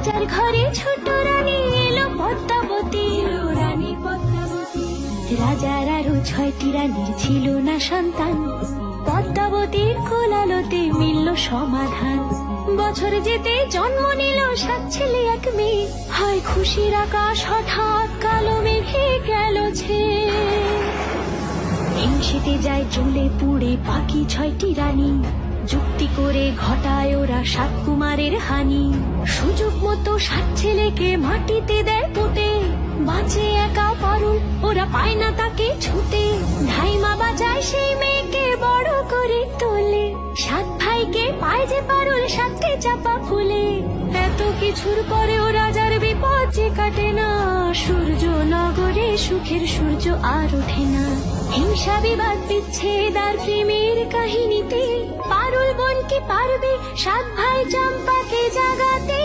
রাজার ঘরে ছোট রানী এলো পদ্মাবতী, রানী পদ্মাবতী। রাজার আরো 6টি রানীর ছিল না সন্তান, পদ্মাবতীর কোলালোতে মিলল সমাধান। বছর যেতে জন্ম নিল 7 ছেলে 1 মেয়ে, হয় খুশির আকাশ হঠাৎ কালো মেঘে গেল ছেয়ে। হিংসেতে যায় জ্বলে পুড়ে বাকি 6টি রানী, যুক্তি করে ঘটায় ওরা 7 কুমারের হানি। সুযোগ মতো 7 ছেলেকে মাটিতে দেয় পুঁতে, বাঁচে একা পারুল, ওরা পায় না তাকে ছুতে। ধাইমা বাজায় সেই মেয়েকে বড় করে তোলে, 7 ভাইকে পায় যে পারুল 7টে চাপা ফুলে। এত কিছুর পরেও রাজার বিপদ যে কাটে না, সূর্য নগরে সুখের সূর্য আর ওঠে না। হিংসা বিবাদ বিচ্ছেদ আর প্রেমের কাহিনীতে পারুল বোন কি পারবে 7 ভাই চম্পাকে জাগাতে?